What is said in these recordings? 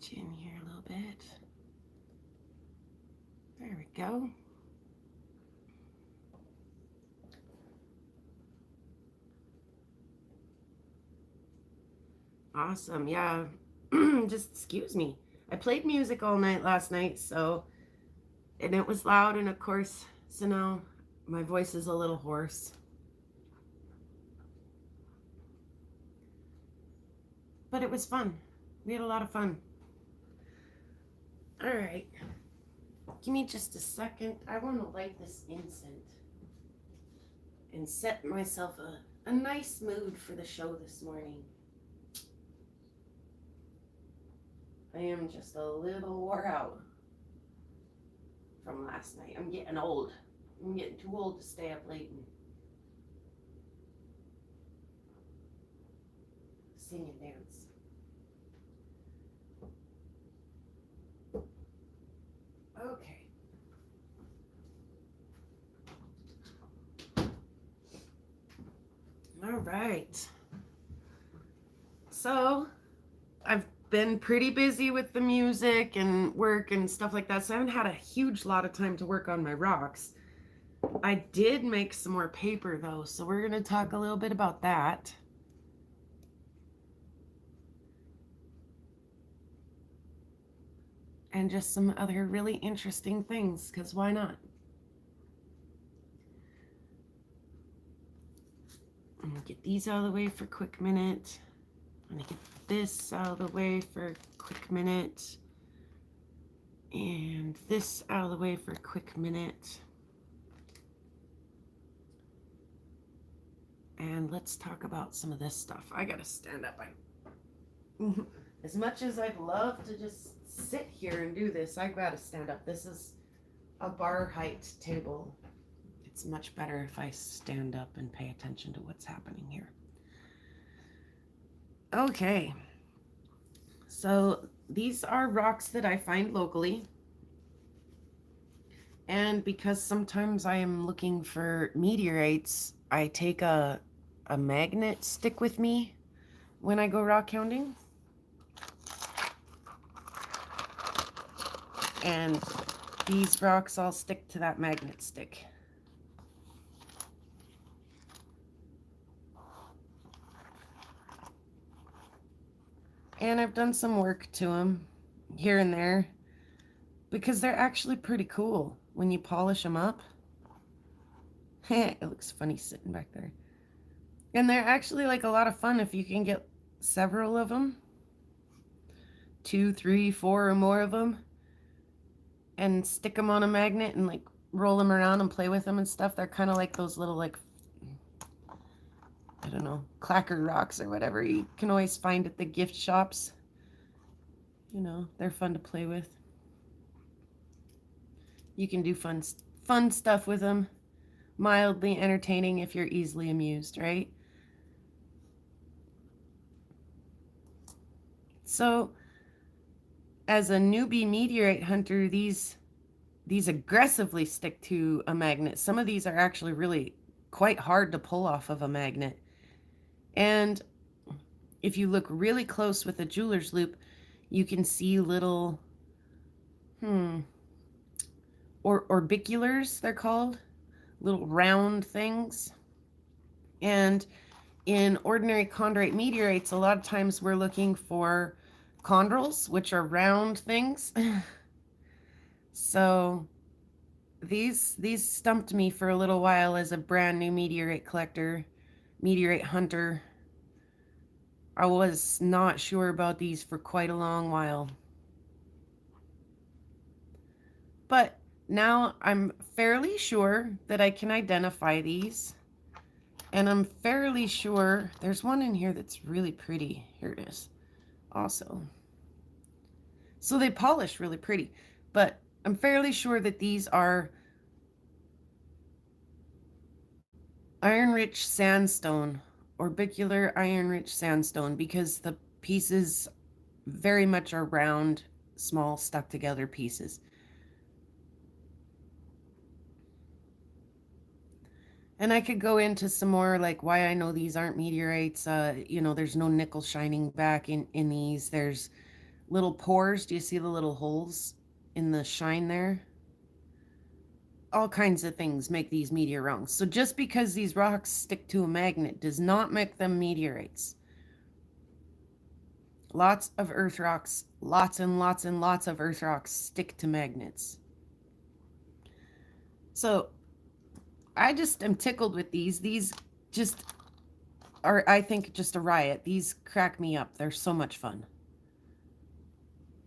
get you in here a little bit. There we go. Awesome. Yeah. Just excuse me. I played music all night last night, so, and it was loud, and of course, so now my voice is a little hoarse. But it was fun. We had a lot of fun. All right. Give me just a second. I want to light this incense and set myself a nice mood for the show this morning. I am just a little wore out from last night. I'm getting old. I'm getting too old to stay up late and sing and dance. Okay. All right. So I've been pretty busy with the music and work and stuff like that, so I haven't had a huge lot of time to work on my rocks. I did make some more paper though, so we're going to talk a little bit about that. And just some other really interesting things, because why not? I'm going to get these out of the way for a quick minute. I'm going to get this out of the way for a quick minute. And this out of the way for a quick minute. And let's talk about some of this stuff. I got to stand up. As much as I'd love to just sit here and do this, I got to stand up. This is a bar height table. It's much better if I stand up and pay attention to what's happening here. Okay. So these are rocks that I find locally. And because sometimes I am looking for meteorites, I take a magnet stick with me when I go rock hounding. And these rocks all stick to that magnet stick. And I've done some work to them here and there because they're actually pretty cool when you polish them up. It looks funny sitting back there. And they're actually like a lot of fun if you can get several of them. 2, 3, 4 or more of them. And stick them on a magnet and like roll them around and play with them and stuff. They're kind of like those little like, I don't know, clacker rocks or whatever you can always find at the gift shops. You know, they're fun to play with. You can do fun stuff with them. Mildly entertaining if you're easily amused, right? So, as a newbie meteorite hunter, these aggressively stick to a magnet. Some of these are actually really quite hard to pull off of a magnet. And if you look really close with a jeweler's loupe, you can see little orbiculars, they're called, little round things. And in ordinary chondrite meteorites, a lot of times we're looking for chondrules, which are round things. So these stumped me for a little while as a brand new meteorite collector, meteorite hunter. I was not sure about these for quite a long while. But now I'm fairly sure that I can identify these. And I'm fairly sure there's one in here that's really pretty. Here it is. Also. So they polish really pretty. But I'm fairly sure that these are iron-rich sandstone, orbicular iron-rich sandstone, because the pieces very much are round, small, stuck-together pieces. And I could go into some more like why I know these aren't meteorites. You know, there's no nickel shining back in these. There's little pores. Do you see the little holes in the shine there? All kinds of things make these meteor rings. So just because these rocks stick to a magnet does not make them meteorites. Lots of earth rocks, lots and lots and lots of earth rocks stick to magnets. So I just am tickled with these. These just are, I think, just a riot. These crack me up. They're so much fun.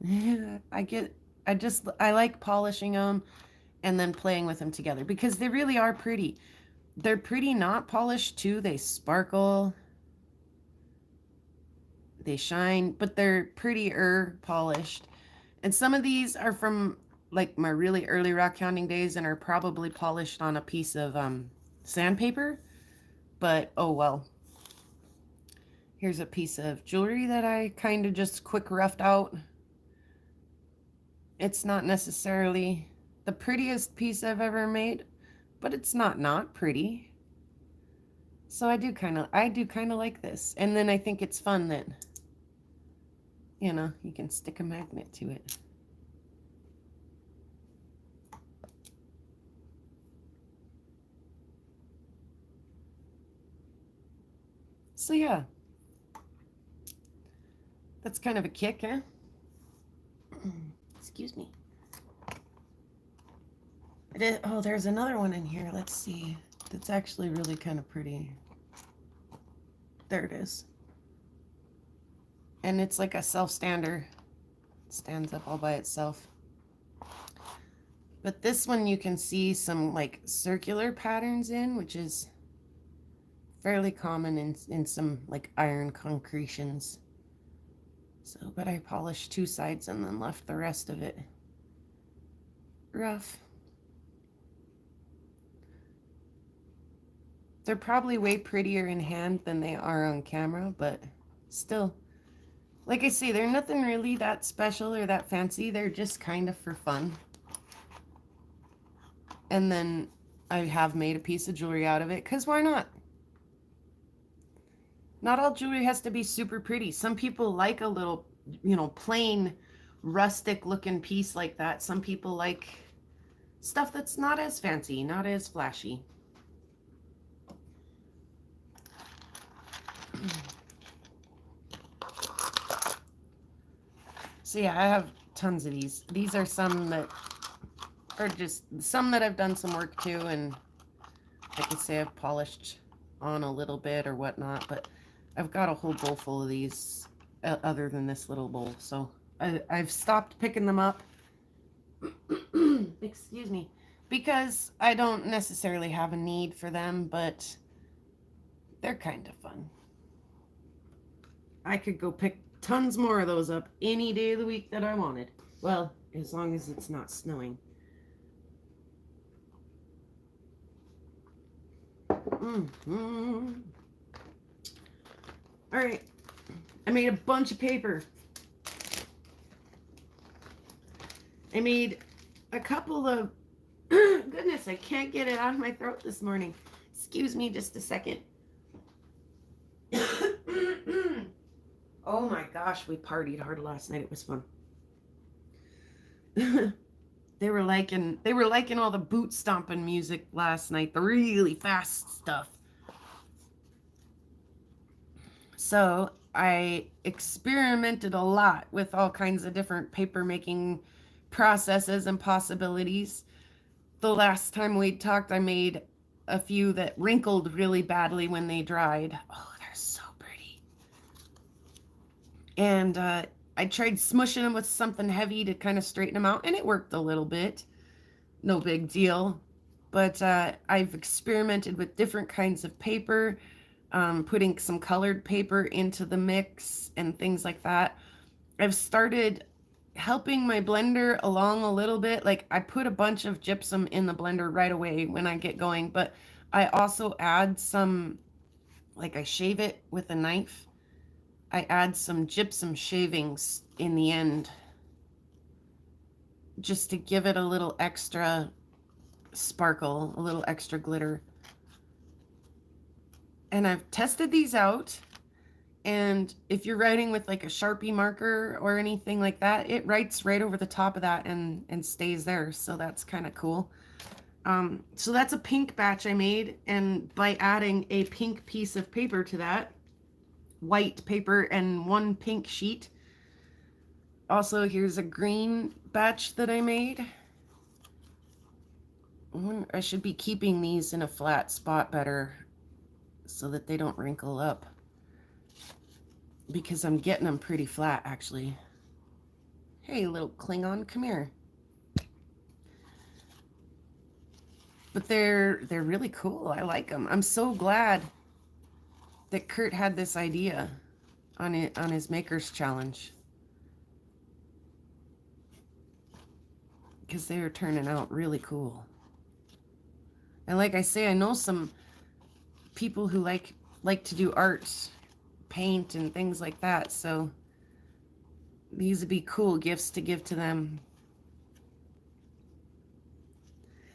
I like polishing them and then playing with them together because they really are pretty. They're pretty not polished too. They sparkle. They shine, but they're prettier polished. And some of these are from like my really early rock hounding days and are probably polished on a piece of sandpaper. But oh well. Here's a piece of jewelry that I kind of just quick roughed out. It's not necessarily the prettiest piece I've ever made, but it's not pretty. So I do kind of like this. And then I think it's fun that, you know, you can stick a magnet to it. So yeah, that's kind of a kick, eh? Excuse me. Oh, there's another one in here. Let's see. That's actually really kind of pretty. There it is. And it's like a self-stander. It stands up all by itself. But this one you can see some like circular patterns in, which is fairly common in some like iron concretions. So, but I polished two sides and then left the rest of it rough. They're probably way prettier in hand than they are on camera, but still, like I say, they're nothing really that special or that fancy. They're just kind of for fun. And then I have made a piece of jewelry out of it, because why not? Not all jewelry has to be super pretty. Some people like a little, you know, plain, rustic looking piece like that. Some people like stuff that's not as fancy, not as flashy. So yeah, I have tons of these. These are some that are just some that I've done some work to, and I can say I've polished on a little bit or whatnot, but I've got a whole bowl full of these other than this little bowl. So I've stopped picking them up. Excuse me. Because I don't necessarily have a need for them, but they're kind of fun. I could go pick tons more of those up any day of the week that I wanted. Well, as long as it's not snowing. All right, I made a bunch of paper. I made a couple of, goodness, I can't get it out of my throat this morning. Excuse me just a second. Oh my gosh, we partied hard last night. It was fun. They were liking all the boot stomping music last night, the really fast stuff. So I experimented a lot with all kinds of different paper making processes and possibilities. The last time we talked, I made a few that wrinkled really badly when they dried. Oh, they're so pretty. And I tried smushing them with something heavy to kind of straighten them out, and it worked a little bit. No big deal. But I've experimented with different kinds of paper, putting some colored paper into the mix and things like that. I've started helping my blender along a little bit. Like I put a bunch of gypsum in the blender right away when I get going, but I also add some, like I shave it with a knife. I add some gypsum shavings in the end just to give it a little extra sparkle, a little extra glitter. And I've tested these out, And if you're writing with like a Sharpie marker or anything like that, it writes right over the top of that and stays there. So that's kind of cool. So that's a pink batch I made, and by adding a pink piece of paper to that, white paper and one pink sheet. Also, here's a green batch that I made. I should be keeping these in a flat spot better so that they don't wrinkle up, because I'm getting them pretty flat actually. Hey, little Klingon, come here. But they're really cool. I like them. I'm so glad that Kurt had this idea on his Maker's Challenge, because they are turning out really cool. And like I say, I know some people who like to do art, paint and things like that, so these would be cool gifts to give to them.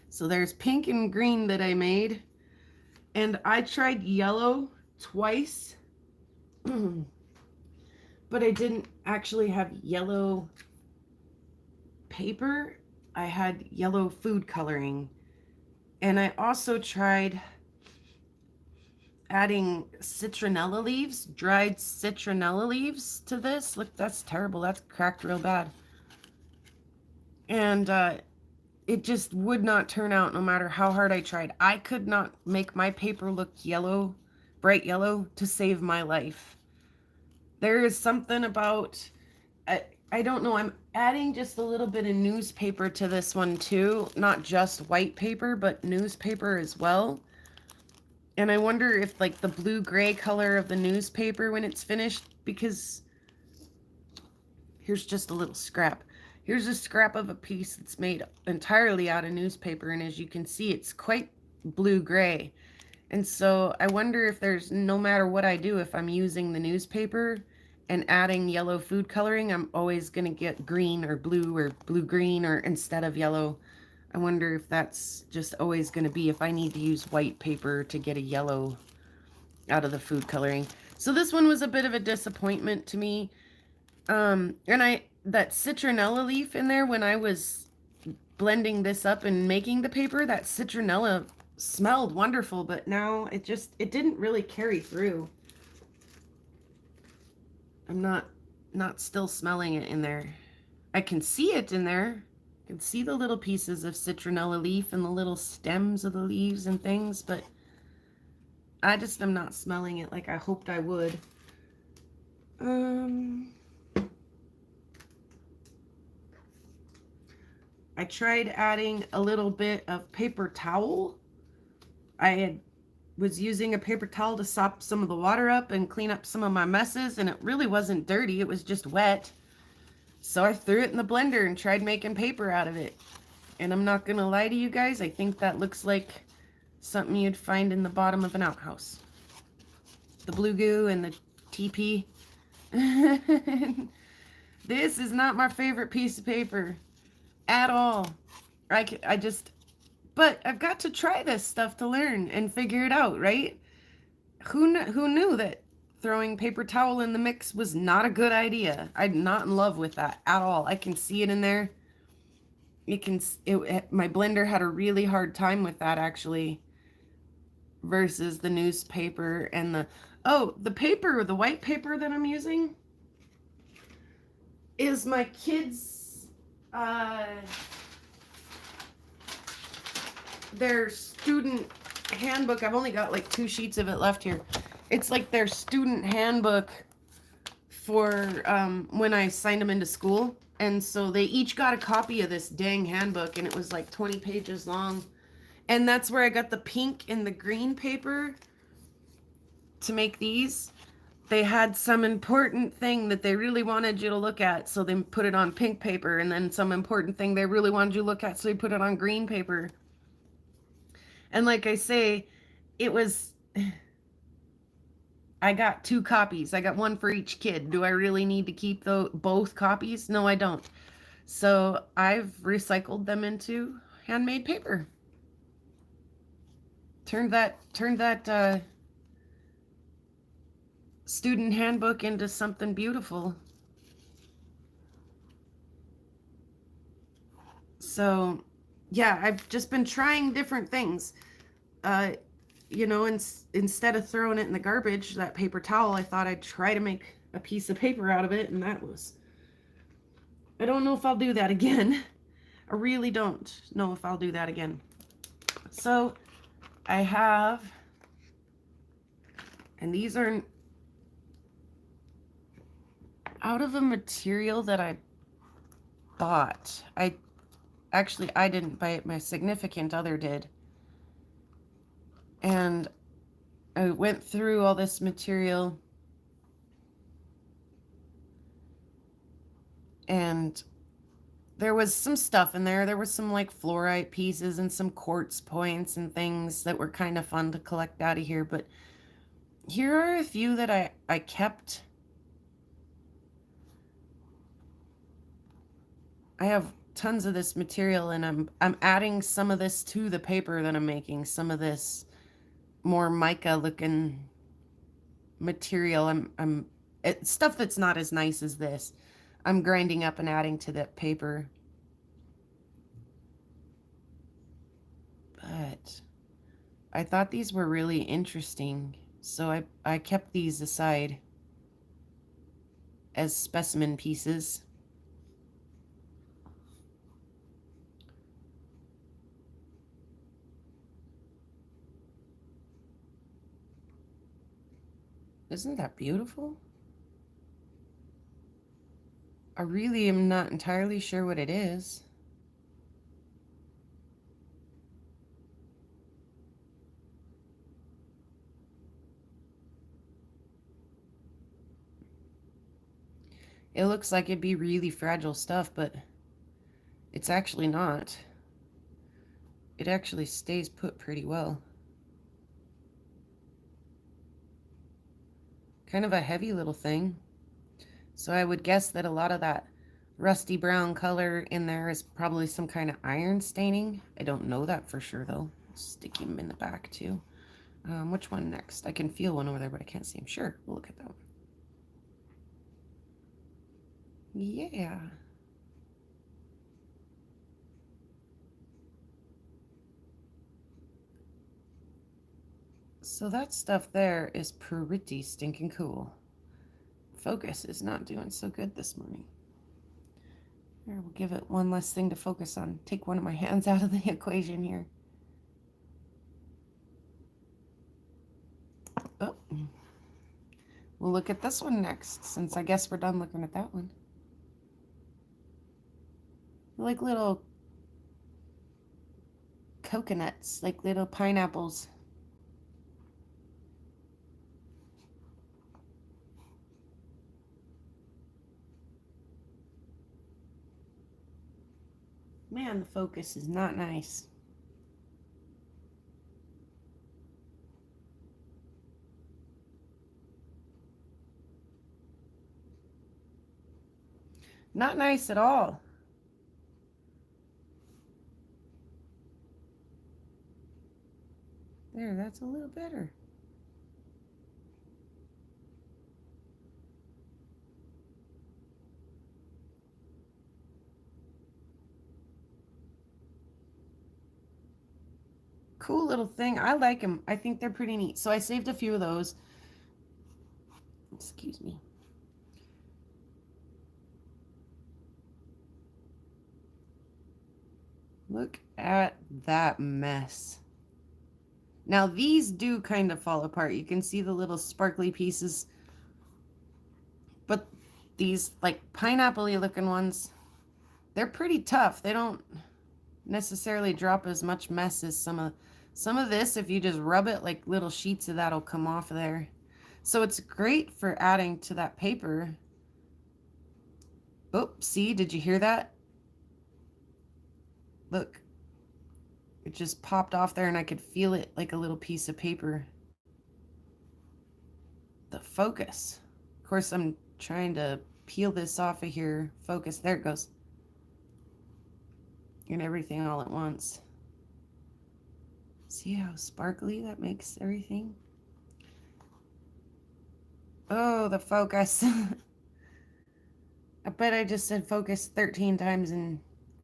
So there's pink and green that I made, and I tried yellow twice, but I didn't actually have yellow paper. I had yellow food coloring, and I also tried adding citronella leaves, dried citronella leaves to this. Look, that's terrible. That's cracked real bad. And it just would not turn out no matter how hard I tried. I could not make my paper look yellow, bright yellow, to save my life. There is something about, I don't know, I'm adding just a little bit of newspaper to this one too. Not just white paper, but newspaper as well. And I wonder if like the blue-gray color of the newspaper when it's finished, because here's just a little scrap. Here's a scrap of a piece that's made entirely out of newspaper, and as you can see, it's quite blue-gray. And so I wonder if there's, no matter what I do, if I'm using the newspaper and adding yellow food coloring, I'm always going to get green or blue-green or instead of yellow. I wonder if that's just always going to be, if I need to use white paper to get a yellow out of the food coloring. So this one was a bit of a disappointment to me. And that citronella leaf in there, when I was blending this up and making the paper, that citronella smelled wonderful, but now it didn't really carry through. I'm not still smelling it in there. I can see it in there. I can see the little pieces of citronella leaf and the little stems of the leaves and things, but I just am not smelling it like I hoped I would. I tried adding a little bit of paper towel. Was using a paper towel to sop some of the water up and clean up some of my messes, and it really wasn't dirty, it was just wet. So I threw it in the blender and tried making paper out of it. And I'm not gonna lie to you guys, I think that looks like something you'd find in the bottom of an outhouse. The blue goo and the TP. This is not my favorite piece of paper at all. But I've got to try this stuff to learn and figure it out, right? Who knew that throwing paper towel in the mix was not a good idea? I'm not in love with that at all. I can see it in there. My blender had a really hard time with that actually, versus the newspaper and the white paper that I'm using is my kids' their student handbook. I've only got like 2 sheets of it left here. It's like their student handbook for when I signed them into school. And so they each got a copy of this dang handbook, and it was like 20 pages long. And that's where I got the pink and the green paper to make these. They had some important thing that they really wanted you to look at, so they put it on pink paper, and then some important thing they really wanted you to look at, so they put it on green paper. And like I say, I got 2 copies. I got one for each kid. Do I really need to keep both copies? No, I don't. So I've recycled them into handmade paper. Turned that student handbook into something beautiful. So, yeah, I've just been trying different things. Uh, instead of throwing it in the garbage, that paper towel, I thought I'd try to make a piece of paper out of it, and that was. I don't know if I'll do that again. I really don't know if I'll do that again. So, I have, and these are out of a material that I bought. I didn't buy it, my significant other did. And I went through all this material and there was some stuff in there. There was some like fluorite pieces and some quartz points and things that were kind of fun to collect out of here. But here are a few that I kept. I have tons of this material and I'm adding some of this to the paper that I'm making. Some of this more mica looking material. Stuff that's not as nice as this. I'm grinding up and adding to that paper. But I thought these were really interesting, so I kept these aside as specimen pieces. Isn't that beautiful? I really am not entirely sure what it is. It looks like it'd be really fragile stuff, but it's actually not. It actually stays put pretty well. Kind of a heavy little thing. So I would guess that a lot of that rusty brown color in there is probably some kind of iron staining. I don't know that for sure though. Stick him in the back too. Which one next? I can feel one over there, but I can't see him. Sure, we'll look at that one. Yeah. So that stuff there is pretty stinking cool. Focus is not doing so good this morning. Here, we'll give it one less thing to focus on. Take one of my hands out of the equation here. Oh. We'll look at this one next, since I guess we're done looking at that one. Like little coconuts, like little pineapples. Man, the focus is not nice. Not nice at all. There, that's a little better. Cool little thing. I like them. I think they're pretty neat. So I saved a few of those. Excuse me. Look at that mess. Now these do kind of fall apart. You can see the little sparkly pieces. But these like pineapple-y looking ones, they're pretty tough. They don't necessarily drop as much mess as some of this. If you just rub it, like little sheets of that'll come off of there. So it's great for adding to that paper. Oh, see, did you hear that? Look, it just popped off there and I could feel it like a little piece of paper. The focus. Of course, I'm trying to peel this off of here. Focus, there it goes. And everything all at once. See how sparkly that makes everything? Oh, the focus. I bet I just said focus 13 times in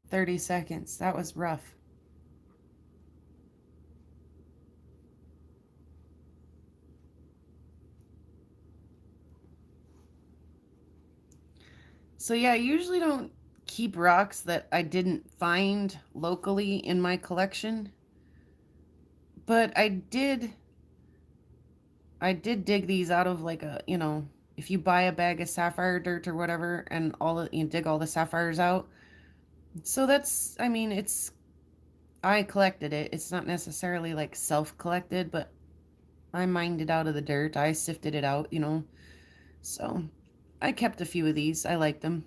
30 seconds. That was rough. So yeah, I usually don't keep rocks that I didn't find locally in my collection, but I did dig these out of like if you buy a bag of sapphire dirt or whatever and you dig all the sapphires out. So I mean, I collected it. It's not necessarily like self-collected, but I mined it out of the dirt. I sifted it out. So I kept a few of these. I liked them.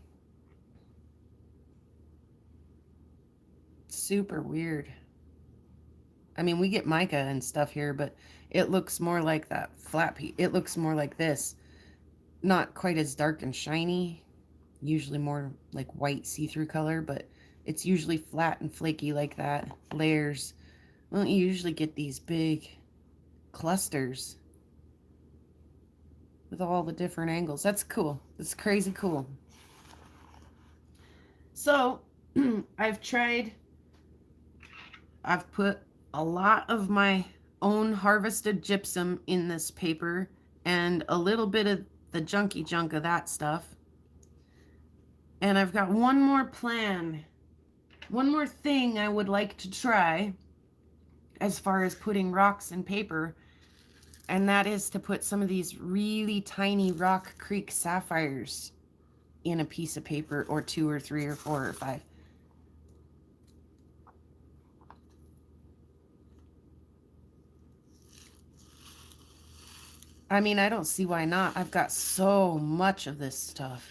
Super weird. I mean, we get mica and stuff here, but it looks more like that flat piece. It looks more like this. Not quite as dark and shiny. Usually more like white see-through color, but it's usually flat and flaky like that. Layers. Well, you usually get these big clusters with all the different angles. That's cool. That's crazy cool. So, I've tried, I've put a lot of my own harvested gypsum in this paper and a little bit of the junky junk of that stuff. And I've got one more plan, one more thing I would like to try as far as putting rocks in paper, and that is to put some of these really tiny Rock Creek sapphires in a piece of paper, or two or three or four or five. I mean, I don't see why not. I've got so much of this stuff.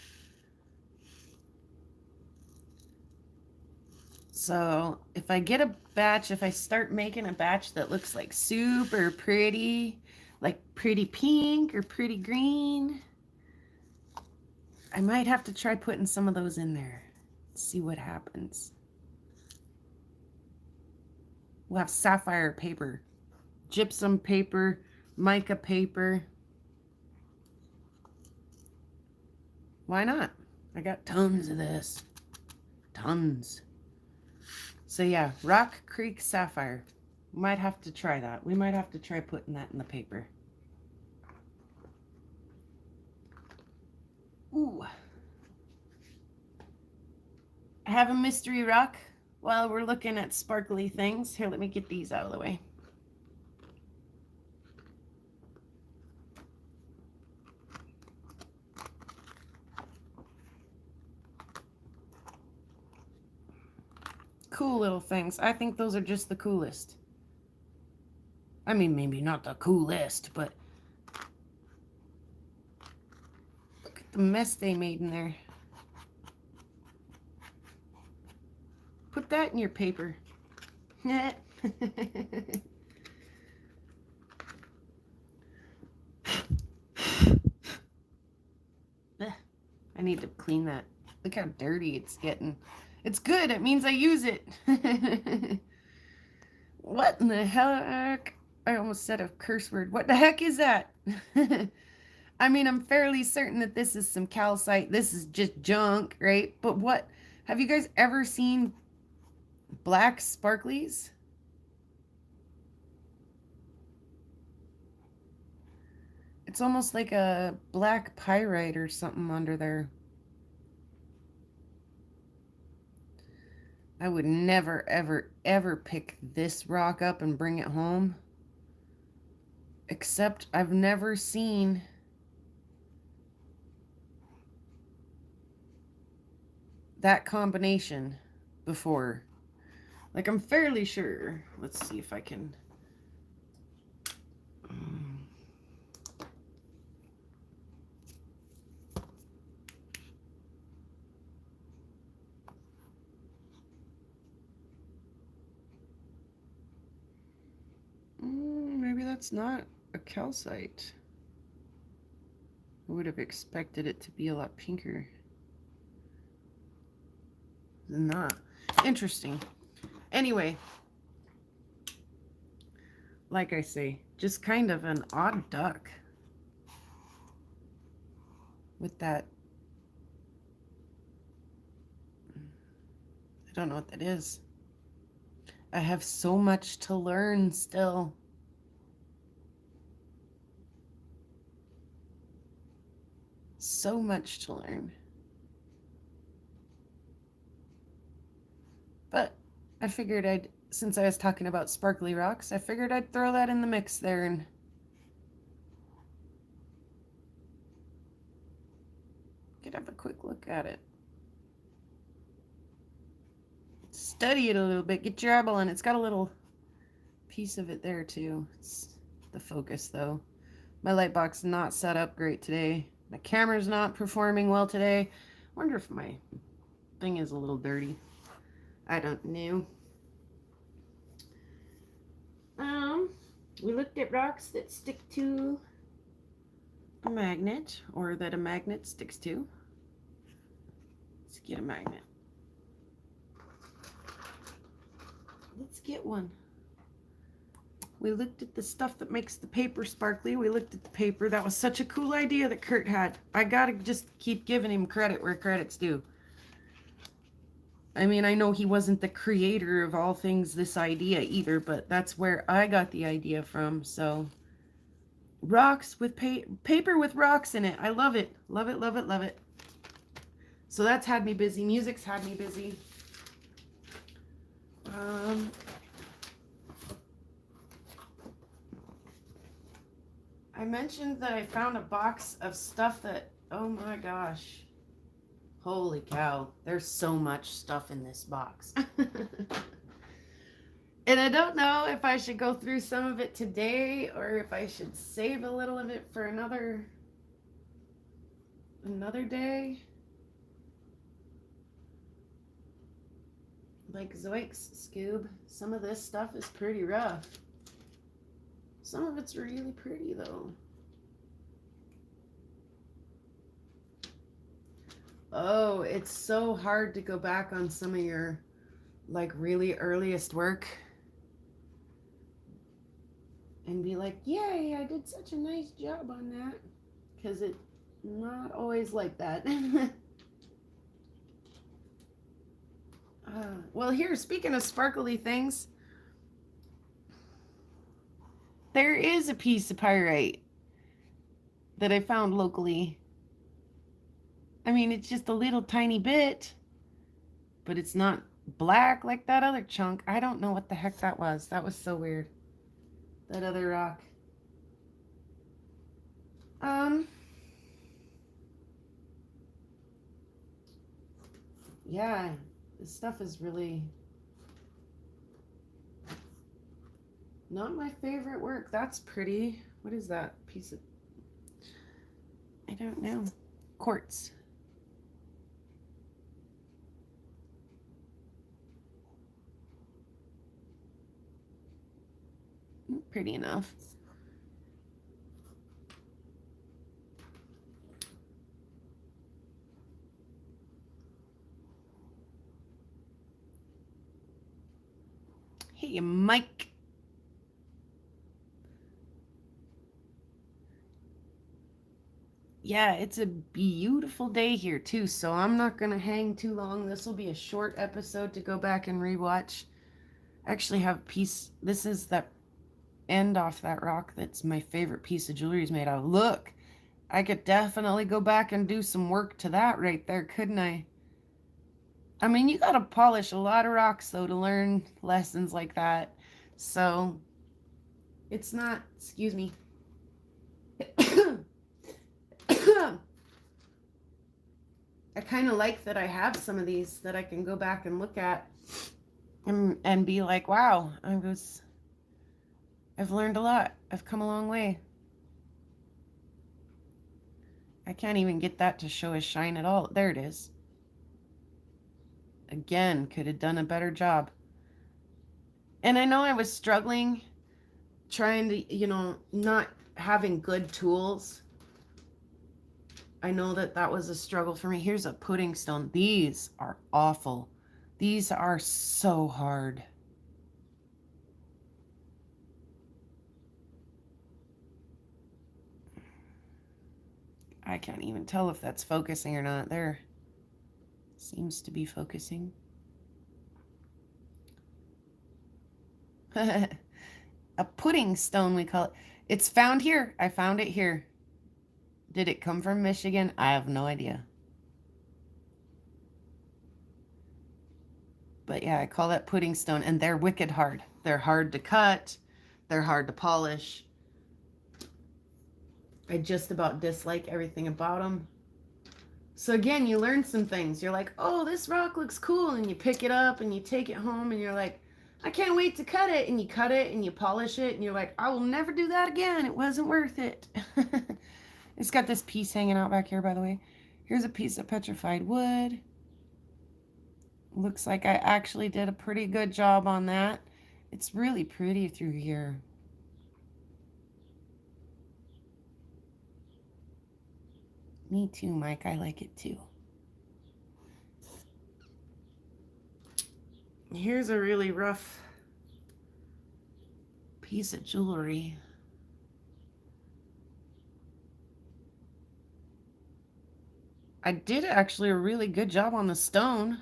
So if I get a batch, if I start making a batch that looks like super pretty, like pretty pink or pretty green, I might have to try putting some of those in there. See what happens. We'll have sapphire paper, gypsum paper, mica paper. Why not? I got tons of this. Tons. So yeah, Rock Creek sapphire. Might have to try that. We might have to try putting that in the paper. Ooh. I have a mystery rock while we're looking at sparkly things. Here, let me get these out of the way. Cool little things. I think those are just the coolest. I mean, maybe not the coolest, but look at the mess they made in there. Put that in your paper. I need to clean that. Look how dirty it's getting. It's good. It means I use it. What in the heck? I almost said a curse word. What the heck is that? I mean, I'm fairly certain that this is some calcite. This is just junk, right? But what? Have you guys ever seen black sparklies? It's almost like a black pyrite or something under there. I would never, ever, ever pick this rock up and bring it home. Except I've never seen that combination before. Like, I'm fairly sure. Let's see if I can. Maybe that's not a calcite. I would have expected it to be a lot pinker than that. Interesting. Anyway, like I say, just kind of an odd duck. with that. I don't know what that is. I have so much to learn still. So much to learn. But I figured since I was talking about sparkly rocks, I figured I'd throw that in the mix there and get have a quick look at it. Study it a little bit. Get your eyeball on it. It's got a little piece of it there too. It's the focus though. My light box not set up great today. My camera's not performing well today. I wonder if my thing is a little dirty. I don't know. We looked at rocks that stick to a magnet, or that a magnet sticks to. Let's get a magnet. Let's get one. We looked at the stuff that makes the paper sparkly. We looked at the paper. That was such a cool idea that Kurt had. I gotta just keep giving him credit where credit's due. I mean, I know he wasn't the creator of all things this idea either, but that's where I got the idea from. So, rocks with paper with rocks in it. I love it. Love it, love it, love it. So that's had me busy. Music's had me busy. I mentioned that I found a box of stuff that, oh my gosh. Holy cow, there's so much stuff in this box. And I don't know if I should go through some of it today or if I should save a little of it for another day. Like Zoiks, Scoob, some of this stuff is pretty rough. Some of it's really pretty though. Oh, it's so hard to go back on some of your like really earliest work and be like, yay, I did such a nice job on that. Because it's not always like that. Well, here, speaking of sparkly things, there is a piece of pyrite that I found locally. I mean, it's just a little tiny bit, but it's not black like that other chunk. I don't know what the heck that was. That was so weird. That other rock. Yeah, this stuff is really not my favorite work. That's pretty. What is that piece of? I don't know. Quartz. Pretty enough. Hey, Mike. Yeah, it's a beautiful day here too, so I'm not gonna hang too long. This will be a short episode to go back and rewatch. I actually have a piece. This is that end off that rock that's my favorite piece of jewelry is made out of. Look, I could definitely go back and do some work to that right there, couldn't I? I mean, you gotta polish a lot of rocks though to learn lessons like that. So it's not, excuse me. I kind of like that I have some of these that I can go back and look at and be like, wow, I've learned a lot. I've come a long way. I can't even get that to show his shine at all. There it is. Again, could have done a better job. And I know I was struggling trying to, not having good tools. I know that was a struggle for me. Here's a pudding stone. These are awful. These are so hard. I can't even tell if that's focusing or not. There seems to be focusing. A pudding stone, we call it. It's found here. I found it here. Did it come from Michigan? I have no idea. But yeah, I call that pudding stone, and they're wicked hard. They're hard to cut, they're hard to polish. I just about dislike everything about them. So again, you learn some things. You're like, oh, this rock looks cool, and you pick it up and you take it home, and you're like, I can't wait to cut it. And you cut it and you polish it, and you're like, I will never do that again. It wasn't worth it. It's got this piece hanging out back here, by the way. Here's a piece of petrified wood. Looks like I actually did a pretty good job on that. It's really pretty through here. Me too, Mike. I like it too. Here's a really rough piece of jewelry. I did actually a really good job on the stone,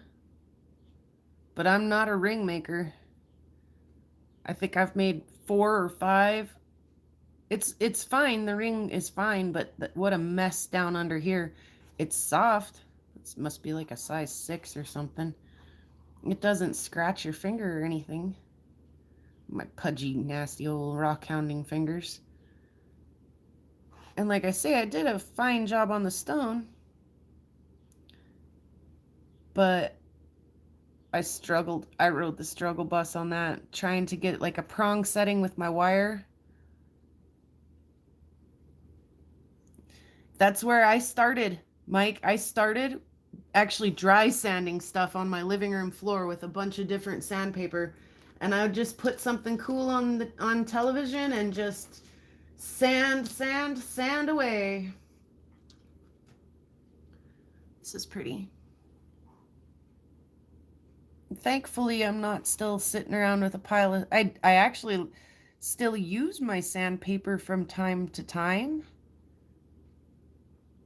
but I'm not a ring maker. I think I've made 4 or 5. It's fine. The ring is fine, but what a mess down under here. It's soft. It must be like a size 6 or something. It doesn't scratch your finger or anything. My pudgy, nasty old rock hounding fingers. And like I say, I did a fine job on the stone, but I struggled. I rode the struggle bus on that, trying to get like a prong setting with my wire. That's where I started, Mike. I started actually dry sanding stuff on my living room floor with a bunch of different sandpaper, and I would just put something cool on television and just sand away. This is pretty. Thankfully, I'm not still sitting around with a pile of. I actually still use my sandpaper from time to time.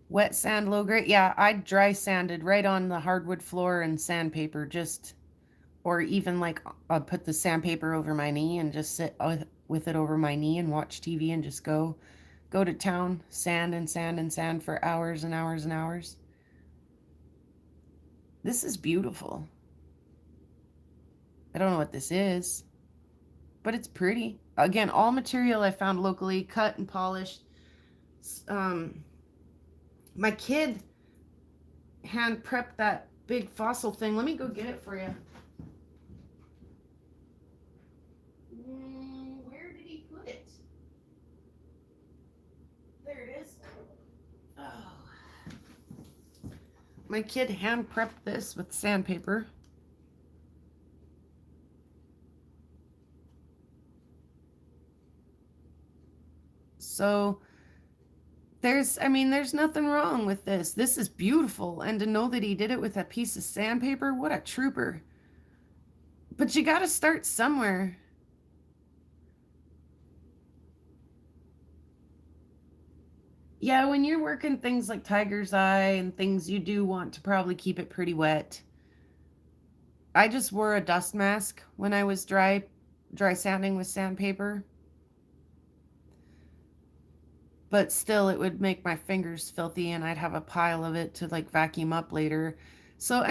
Wet sand, low grade. Yeah, I dry sanded right on the hardwood floor and sandpaper, just, or even like I'd put the sandpaper over my knee and just sit with it over my knee and watch TV and just go to town, sand and sand and sand for hours and hours and hours. This is beautiful. I don't know what this is, but it's pretty. Again, all material I found locally, cut and polished. My kid hand prepped that big fossil thing. Let me go get it for you. Where did he put it? There it is. Oh. My kid hand prepped this with sandpaper. So there's nothing wrong with this. This is beautiful. And to know that he did it with a piece of sandpaper, what a trooper. But you got to start somewhere. Yeah, when you're working things like tiger's eye and things, you do want to probably keep it pretty wet. I just wore a dust mask when I was dry sanding with sandpaper. But still, it would make my fingers filthy and I'd have a pile of it to like vacuum up later. So,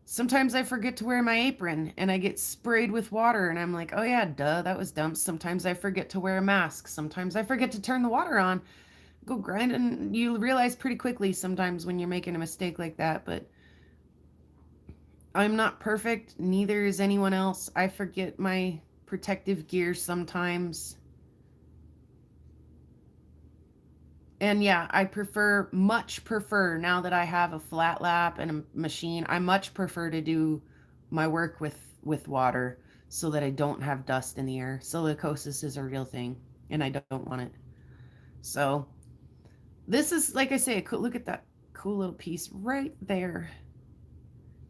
sometimes I forget to wear my apron and I get sprayed with water and I'm like, oh yeah, duh, that was dumb. Sometimes I forget to wear a mask. Sometimes I forget to turn the water on. Go grind, and you realize pretty quickly sometimes when you're making a mistake like that. But I'm not perfect, neither is anyone else. I forget my protective gear sometimes. And yeah, I much prefer, now that I have a flat lap and a machine, I much prefer to do my work with water so that I don't have dust in the air. Silicosis is a real thing, and I don't want it. So this is, like I say, look at that cool little piece right there.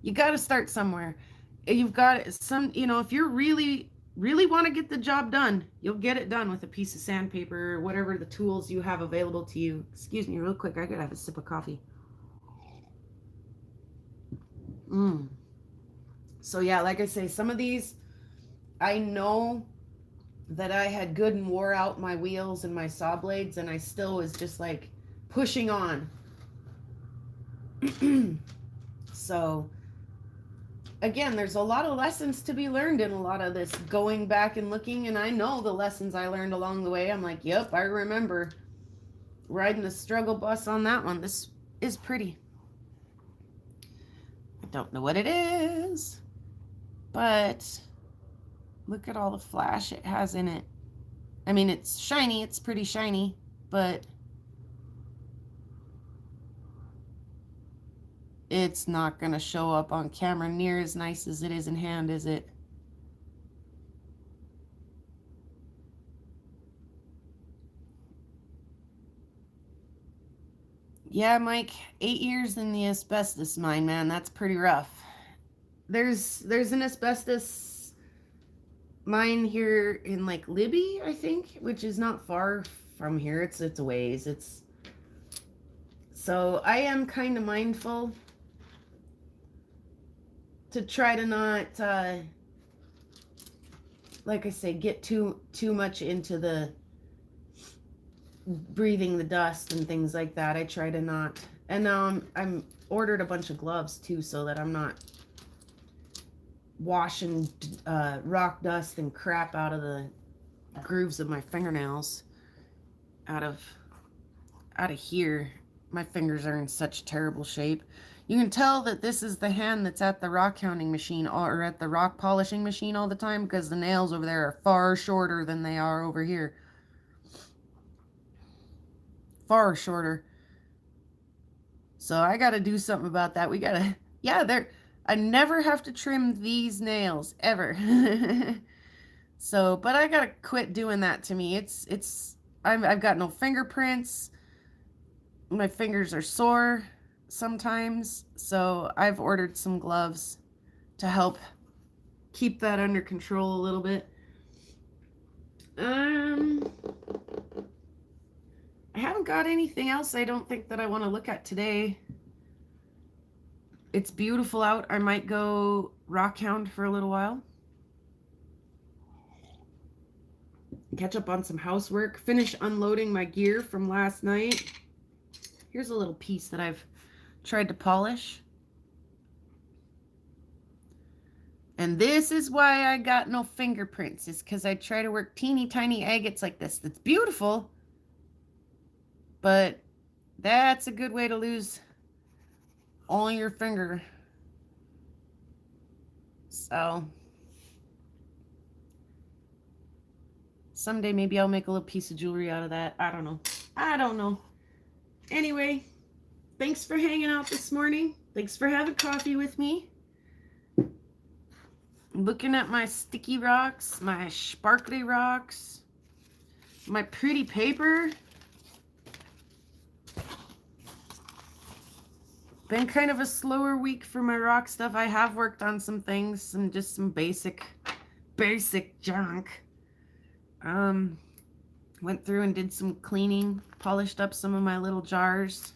You got to start somewhere. You've got some, if you're really really want to get the job done, you'll get it done with a piece of sandpaper or whatever the tools you have available to you. Excuse me real quick, I gotta have a sip of coffee. So yeah, like I say, some of these I know that I had good and wore out my wheels and my saw blades, and I still was just like pushing on. So again, there's a lot of lessons to be learned in a lot of this going back and looking, and I know the lessons I learned along the way. I'm like, yep, I remember riding the struggle bus on that one. This is pretty. I don't know what it is, but look at all the flash it has in it. I mean, it's shiny, it's pretty shiny, but it's not going to show up on camera near as nice as it is in hand, is it? Yeah, Mike, 8 years in the asbestos mine, man, that's pretty rough. There's an asbestos mine here in like Libby, I think, which is not far from here. It's a ways. So I am kind of mindful to try to not like I say, get too much into the breathing the dust and things like that. I try to not. And now I'm ordered a bunch of gloves too, so that I'm not washing rock dust and crap out of the grooves of my fingernails. Out of here, my fingers are in such terrible shape. You can tell that this is the hand that's at the rock hounding machine or at the rock polishing machine all the time, because the nails over there are far shorter than they are over here. Far shorter. So I got to do something about that. We got to, yeah, I never have to trim these nails ever. So, but I got to quit doing that to me. I've got no fingerprints. My fingers are sore sometimes. So I've ordered some gloves to help keep that under control a little bit. I haven't got anything else I don't think that I want to look at today. It's beautiful out. I might go rock hound for a little while. Catch up on some housework. Finish unloading my gear from last night. Here's a little piece that I've tried to polish. And this is why I got no fingerprints, is because I try to work teeny tiny agates like this. That's beautiful, but that's a good way to lose all your finger. So someday maybe I'll make a little piece of jewelry out of that. I don't know. Anyway, thanks for hanging out this morning. Thanks for having coffee with me. Looking at my sticky rocks, my sparkly rocks, my pretty paper. Been kind of a slower week for my rock stuff. I have worked on some things, some basic junk. Went through and did some cleaning, polished up some of my little jars.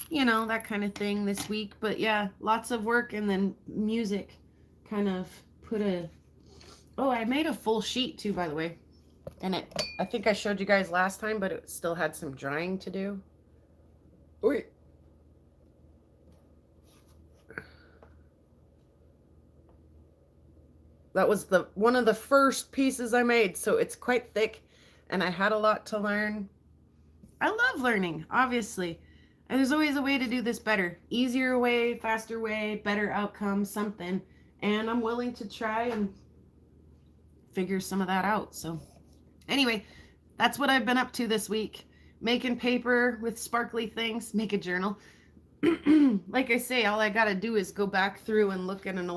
You know, that kind of thing this week. But yeah, lots of work, and then music kind of put a... Oh, I made a full sheet too, by the way. And I think I showed you guys last time, but it still had some drying to do. Wait. That was one of the first pieces I made, so it's quite thick, and I had a lot to learn. I love learning, obviously. And there's always a way to do this better. Easier way, faster way, better outcome, something. And I'm willing to try and figure some of that out. So anyway, that's what I've been up to this week. Making paper with sparkly things, make a journal. Like I say, all I got to do is go back through and look at an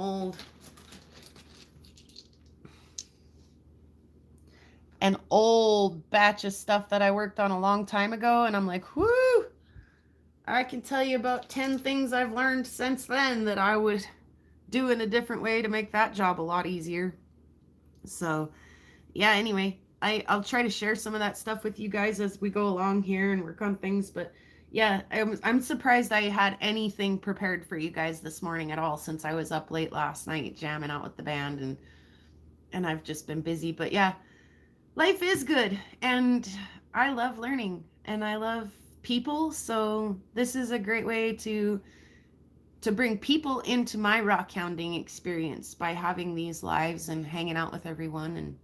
old batch of stuff that I worked on a long time ago, and I'm like, whoo, I can tell you about 10 things I've learned since then that I would do in a different way to make that job a lot easier. So, yeah, anyway, I'll try to share some of that stuff with you guys as we go along here and work on things. But yeah, I'm surprised I had anything prepared for you guys this morning at all, since I was up late last night jamming out with the band, and I've just been busy. But yeah, life is good, and I love learning and I love people. So this is a great way to bring people into my rock hounding experience by having these lives and hanging out with everyone. And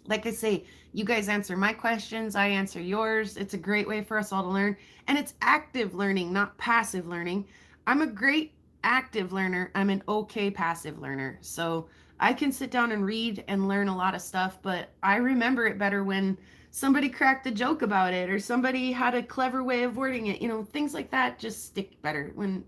like I say, you guys answer my questions, I answer yours. It's a great way for us all to learn. And it's active learning, not passive learning. I'm a great active learner. I'm an okay passive learner. So I can sit down and read and learn a lot of stuff, but I remember it better when somebody cracked a joke about it or somebody had a clever way of wording it. Things like that just stick better when,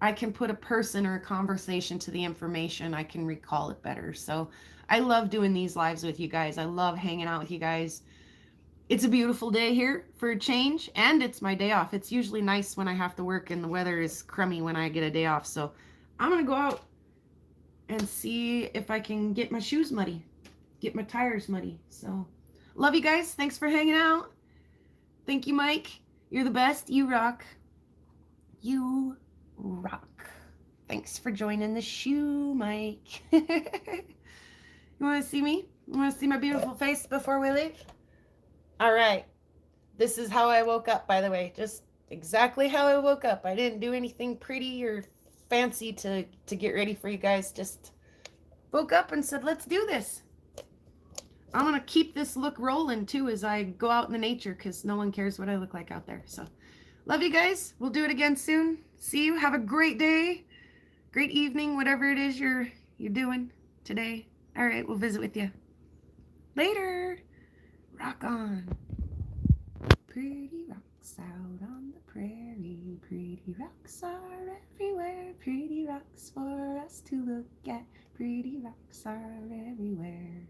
I can put a person or a conversation to the information. I can recall it better. So I love doing these lives with you guys. I love hanging out with you guys. It's a beautiful day here for a change, and it's my day off. It's usually nice when I have to work and the weather is crummy when I get a day off. So I'm going to go out and see if I can get my shoes muddy, get my tires muddy. So love you guys. Thanks for hanging out. Thank you, Mike. You're the best. You rock. You rock. Thanks for joining the shoe, Mike. You want to see me? You want to see my beautiful face before we leave? All right. This is how I woke up, by the way. Just exactly how I woke up. I didn't do anything pretty or fancy to get ready for you guys. Just woke up and said, let's do this. I'm going to keep this look rolling, too, as I go out in the nature, because no one cares what I look like out there. So love you guys. We'll do it again soon. See you. Have a great day. Great evening, whatever it is you're doing today. All right, we'll visit with you. Later. Rock on. Pretty rocks out on the prairie. Pretty rocks are everywhere. Pretty rocks for us to look at. Pretty rocks are everywhere.